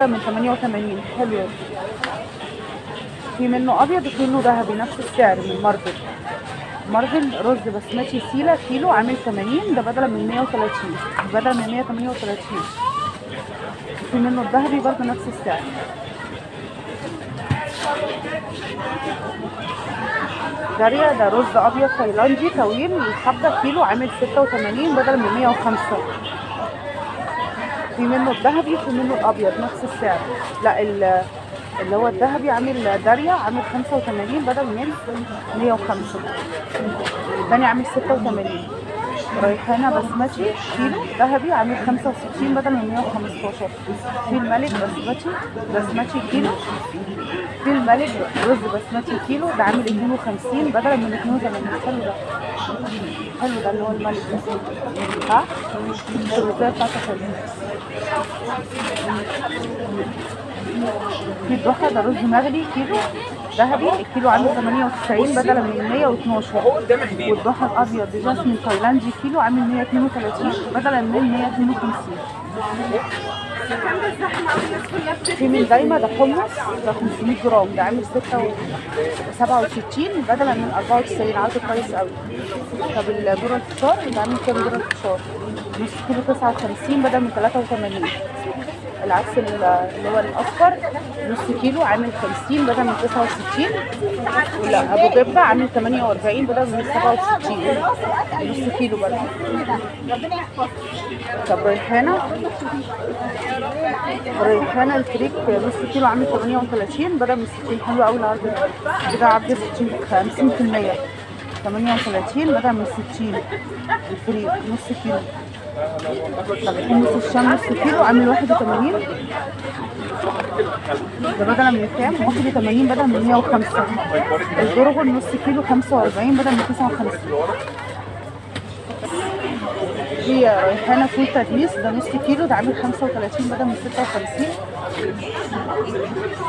من 88. حلو. في منه ابيض وفي منه ذهبي نفس السعر من مارفل. مارفل رز بسمتي سيلا كيلو عامل 80، ده بدلا من 130 بدل من 138. في منه الذهبي برضه نفس السعر. داريا ده رز ابيض تايلاندي طويل الحبه كيلو عامل 86 بدل من 105. في منه الذهبي وفي منه الابيض نفس السعر. لا اللي هو الذهبي عامل داريا عامل 85 بدل من 105. الثاني عامل 86. ريحانه بسمتي كيلو ذهبي عامل 65 بدل من 115. في الملك بسمتي كيلو. في الملك رز بسمتي كيلو ده عامل 52 بدل من 82. حلو ده اللي هو الملك ده. ها الرزايه بتاعته حلوه. في الضحى ده رز مغلي كيلو ذهبي الكيلو عامل 98 بدل من 112. والضحى الابيض جاسمين تايلاندي كيلو عامل 132 بدل من 152. في من دايما ده حمص ده 500 جرام ده عامل 67 بدلا من 94. عارفه كويس قوي. طب الذره الفشار ده عامل كام ذره الفشار؟ نص كيلو 59 بدل من 83. العدس اللي هو الاصفر نص كيلو عامل 50 بدل من 69. ولا ابو جبه عامل 48 بدل من 67. نص كيلو برضه. طب ريحانه الفريك نص كيلو عامل 38 بدل من 60. حلو قوي العرض ده. كده عرض 50% 38 بدل من 60. الفريك نص كيلو. طب حمص الشام نص كيلو عامل 81 ده بدلا من كام؟ 81 بدل من 105. البرغل نص كيلو 45 بدل من 59. في ريحانه فول تدميس ده نص كيلو ده عامل 35 بدل من 56.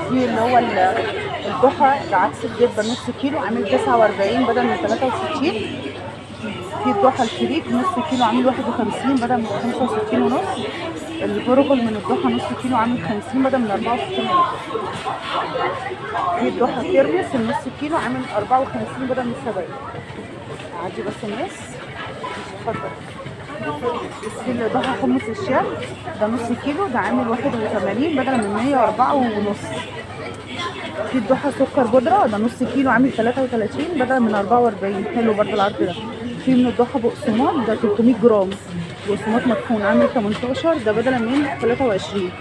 في اللي هو الضحى ده عدس الجبه نص كيلو عامل 49 بدل من 63. في الضحى الفريك نص كيلو عامل 51 بدل من 65 ونص. البرغل من الضحى نص كيلو عامل 50 بدل من 64 ونص. في الضحى ترمس النص كيلو عامل 54 بدل من 70. عادي بس الناس اتفضل. في الضحى حمص الشام ده نص كيلو ده عامل 81 بدل من 104 ونص. في الضحى سكر بودره ده نص كيلو عامل 33 بدل من 44. حلو برضه العرض ده. في من الضحى بقسماط ده 300 جرام بقسماط مطحون عامل 18 ده بدلا من 23.